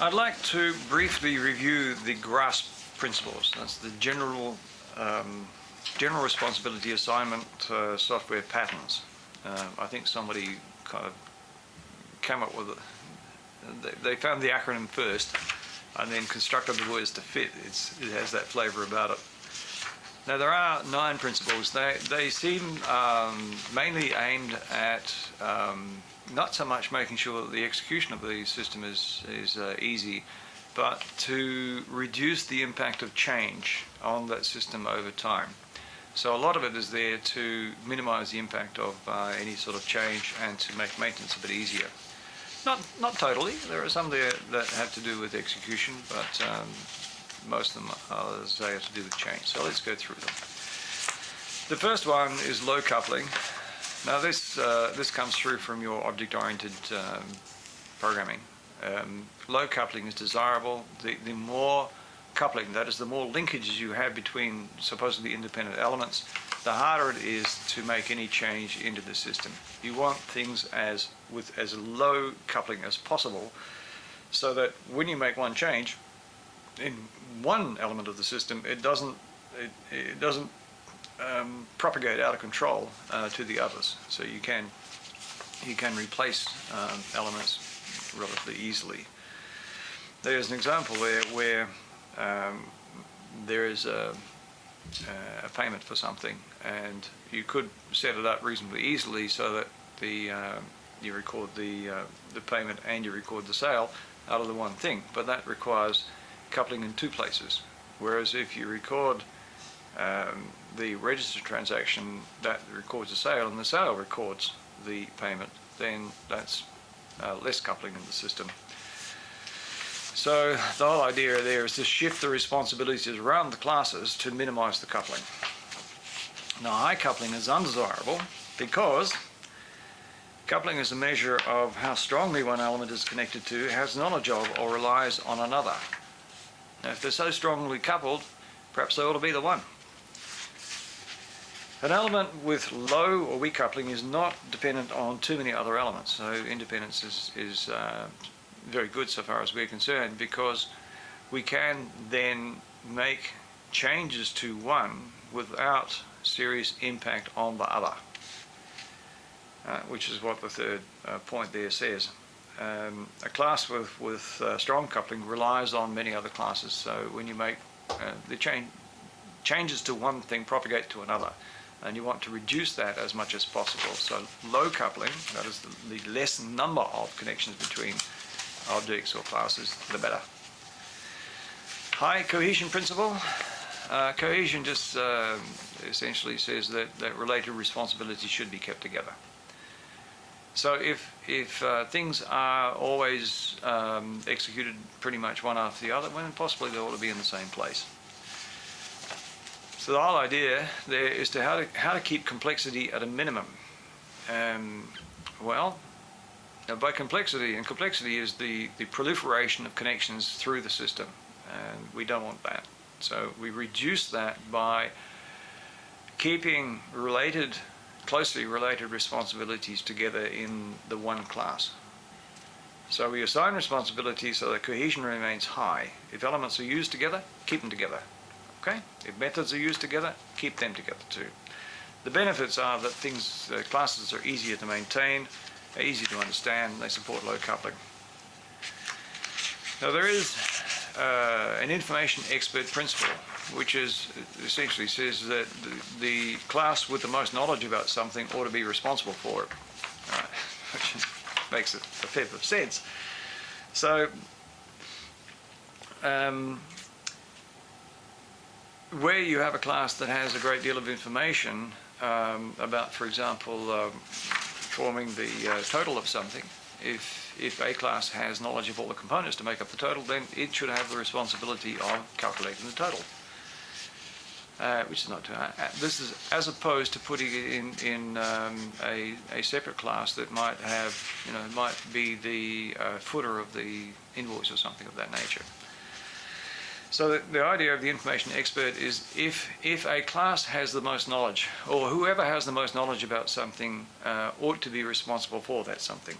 I'd like to briefly review the GRASP principles. That's the general responsibility assignment software patterns. I think somebody kind of came up with it. They found the acronym first and then constructed the words to fit. It has that flavor about it. Now there are 9 principles. They seem mainly aimed at not so much making sure that the execution of the system is easy, but to reduce the impact of change on that system over time. So a lot of it is there to minimize the impact of any sort of change and to make maintenance a bit easier. Not totally. There are some there that have to do with execution, but most of them are, as I say, have to do with change. So let's go through them. The first one is low coupling. Now this comes through from your object-oriented programming. Low coupling is desirable. The more coupling, that is, the more linkages you have between supposedly independent elements, the harder it is to make any change into the system. You want things with as low coupling as possible, so that when you make one change in one element of the system, it doesn't propagate out of control to the others. So you can replace elements relatively easily. There's an example where there is a payment for something, and you could set it up reasonably easily so that you record the payment and you record the sale out of the one thing, but that requires coupling in 2 places. Whereas if you record the register transaction, that records the sale and the sale records the payment, then that's less coupling in the system. So the whole idea there is to shift the responsibilities around the classes to minimize the coupling. Now high coupling is undesirable because coupling is a measure of how strongly one element is connected to, has knowledge of, or relies on another. Now if they're so strongly coupled, perhaps they ought to be the one. An element with low or weak coupling is not dependent on too many other elements, so independence is very good so far as we're concerned, because we can then make changes to one without serious impact on the other, which is what the third point there says. A class with strong coupling relies on many other classes, so when you make the changes to one thing propagate to another, and you want to reduce that as much as possible. So low coupling, that is the less number of connections between objects or classes, the better. High cohesion principle. Cohesion just essentially says that related responsibilities should be kept together. So if things are always executed pretty much one after the other, then possibly they ought to be in the same place. So the whole idea there is to how to keep complexity at a minimum. Well, by complexity, and complexity is the proliferation of connections through the system, and we don't want that. So we reduce that by keeping closely related responsibilities together in the one class. So we assign responsibilities so that cohesion remains high. If elements are used together, keep them together. Okay? If methods are used together, keep them together too. The benefits are that classes are easier to maintain, easy to understand, and they support low coupling. Now there is an information expert principle, which essentially says that the class with the most knowledge about something ought to be responsible for it, which makes a fair bit of sense. So where you have a class that has a great deal of information about, for example, forming the total of something, if a class has knowledge of all the components to make up the total, then it should have the responsibility of calculating the total, which is not too hard. This is as opposed to putting it in a separate class that might have, might be the footer of the invoice or something of that nature. So the idea of the information expert is if a class has the most knowledge, or whoever has the most knowledge about something ought to be responsible for that something.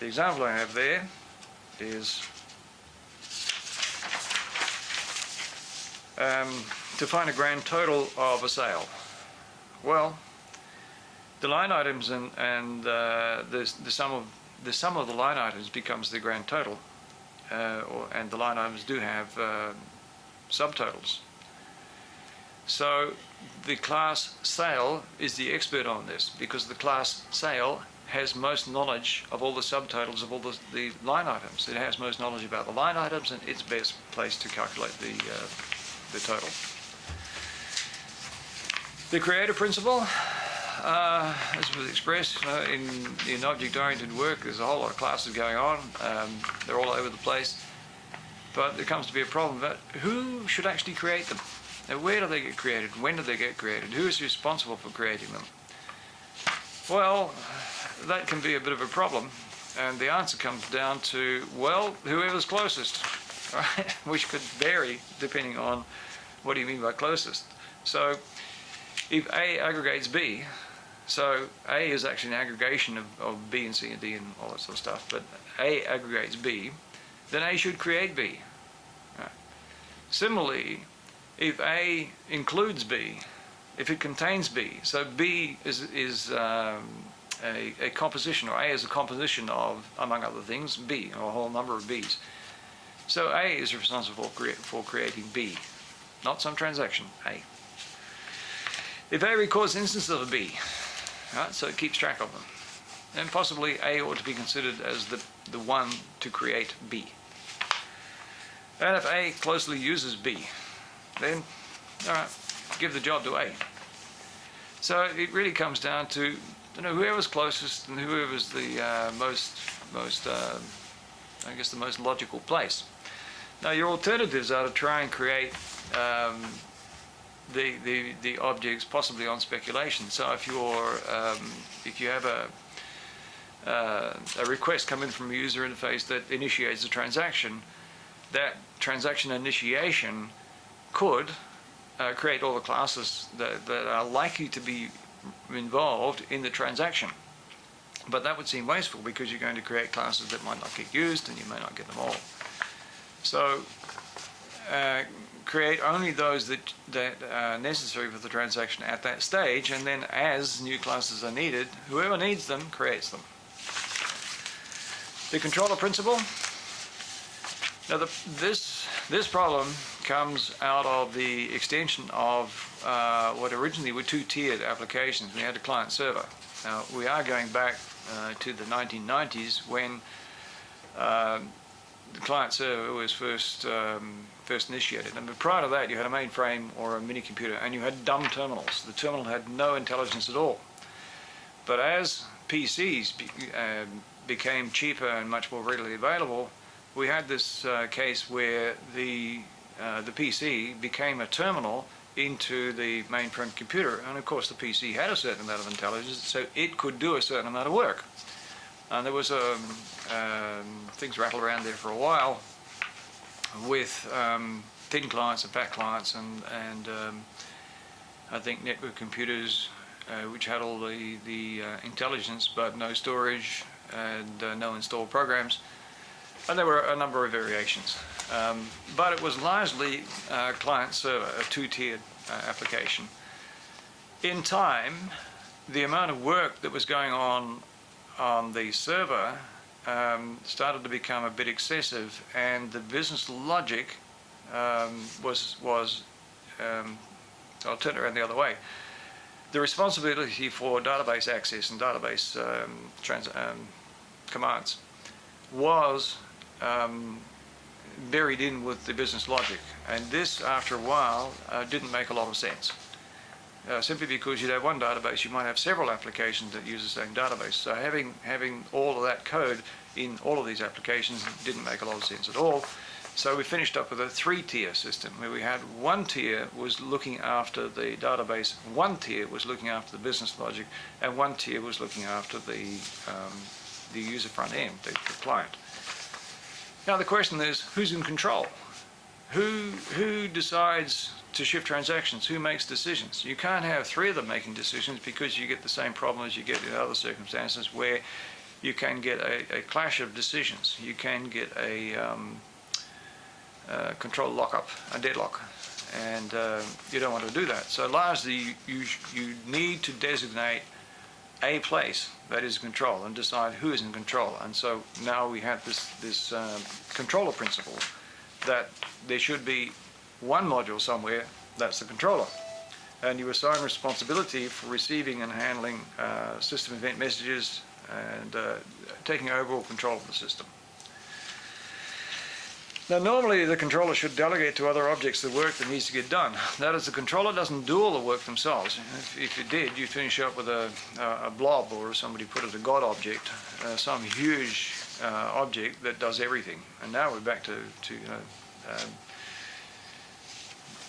The example I have there is to find a grand total of a sale. Well, the line items and the sum of the line items becomes the grand total, and the line items do have subtotals. So the class sale is the expert on this, because the class sale has most knowledge of all the subtotals of all the line items. It has most knowledge about the line items, and it's best placed to calculate the total. The creator principle, as was expressed in object-oriented work, there's a whole lot of classes going on. They're all over the place. But there comes to be a problem about who should actually create them. Now, where do they get created? When do they get created? Who is responsible for creating them? Well, that can be a bit of a problem. And the answer comes down to, well, whoever's closest, right? Which could vary depending on what do you mean by closest. So if A aggregates B, so A is actually an aggregation of B and C and D and all that sort of stuff, but A aggregates B, then A should create B. Right. Similarly, if A includes B, if it contains B, so B is a composition, or A is a composition of, among other things, B, or a whole number of B's. So A is responsible for creating B, not some transaction, A. If A records instances of B, right, so it keeps track of them, then possibly A ought to be considered as the one to create B. And if A closely uses B, then, all right, give the job to A. So it really comes down to, whoever's closest and whoever's the I guess the most logical place. Now your alternatives are to try and create the objects possibly on speculation. So if you have a request come in from a user interface that initiates a transaction, that transaction initiation could create all the classes that are likely to be involved in the transaction. But that would seem wasteful, because you're going to create classes that might not get used, and you may not get them all. So create only those that are necessary for the transaction at that stage, and then as new classes are needed, whoever needs them creates them. The controller principle. Now this problem comes out of the extension of what originally were two-tiered applications. We had a client-server. Now we are going back to the 1990s when the client-server was first initiated. And prior to that, you had a mainframe or a mini-computer, and you had dumb terminals. The terminal had no intelligence at all. But as PCs became cheaper and much more readily available, we had this case where the PC became a terminal into the mainframe computer, and of course the PC had a certain amount of intelligence, so it could do a certain amount of work. And there was things rattled around there for a while with thin clients and fat clients, and I think network computers which had all the intelligence but no storage and no installed programs. And there were a number of variations. But it was largely client-server, a two-tiered application. In time, the amount of work that was going on the server started to become a bit excessive, and the business logic was I'll turn it around the other way. The responsibility for database access and database commands was buried in with the business logic, and this after a while didn't make a lot of sense, simply because you'd have one database, you might have several applications that use the same database, so having all of that code in all of these applications didn't make a lot of sense at all. So we finished up with a three-tier system where we had one tier was looking after the database, one tier was looking after the business logic, and one tier was looking after the user front end, the client. Now the question is, who's in control? Who decides to shift transactions? Who makes decisions? You can't have three of them making decisions, because you get the same problem as you get in other circumstances where you can get a clash of decisions. You can get a control lockup, a deadlock, and you don't want to do that. So largely you need to designate a place that is in control and decide who is in control. And so now we have this controller principle that there should be one module somewhere that's the controller, and you assign responsibility for receiving and handling system event messages and taking overall control of the system. Now normally the controller should delegate to other objects the work that needs to get done. That is, the controller doesn't do all the work themselves. If it did, you'd finish up with a blob, or somebody put it, a God object, some huge object that does everything. And now we're back to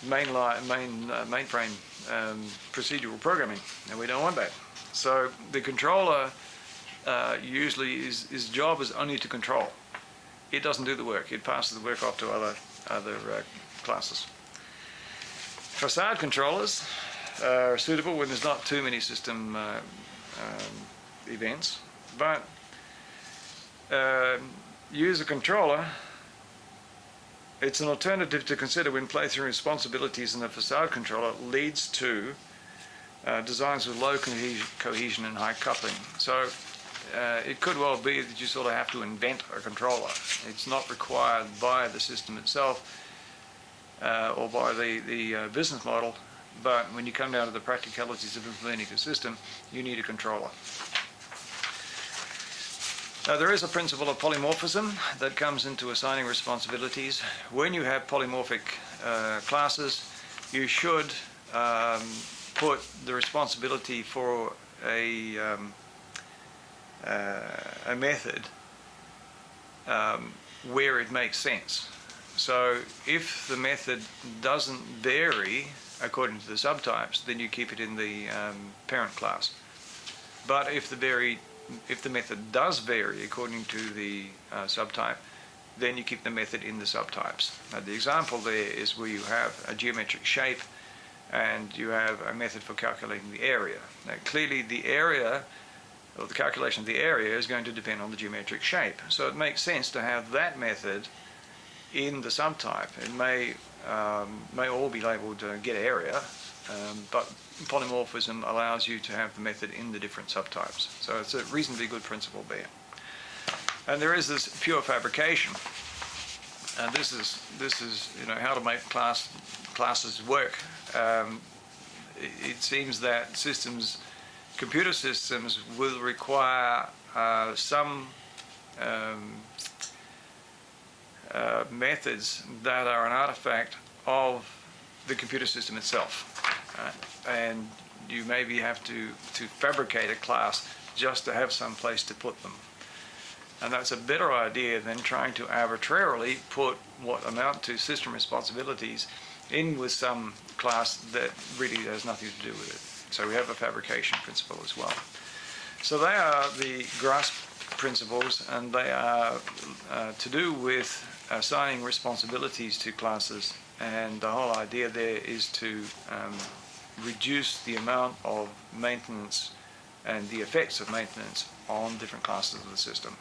mainframe procedural programming, and we don't want that. So the controller usually his job is only to control. It doesn't do the work. It passes the work off to other classes. Facade controllers are suitable when there's not too many system events, but use a controller. It's an alternative to consider when placing responsibilities in the facade controller leads to designs with low cohesion and high coupling. So it could well be that you sort of have to invent a controller. It's not required by the system itself or by the business model, but when you come down to the practicalities of implementing a system, you need a controller. Now, there is a principle of polymorphism that comes into assigning responsibilities. When you have polymorphic classes, you should put the responsibility for a method where it makes sense. So if the method doesn't vary according to the subtypes, then you keep it in the parent class. But if the method does vary according to the subtype, then you keep the method in the subtypes. Now, the example there is where you have a geometric shape and you have a method for calculating the area. Now, clearly the area, or the calculation of the area, is going to depend on the geometric shape. So it makes sense to have that method in the subtype. It may all be labeled get area, but polymorphism allows you to have the method in the different subtypes. So it's a reasonably good principle there. And there is this pure fabrication, and this is how to make classes work. It seems that computer systems will require some methods that are an artifact of the computer system itself. And you maybe have to fabricate a class just to have some place to put them. And that's a better idea than trying to arbitrarily put what amount to system responsibilities in with some class that really has nothing to do with it. So we have a fabrication principle as well. So they are the grasp principles, and they are to do with assigning responsibilities to classes. And the whole idea there is to reduce the amount of maintenance and the effects of maintenance on different classes of the system.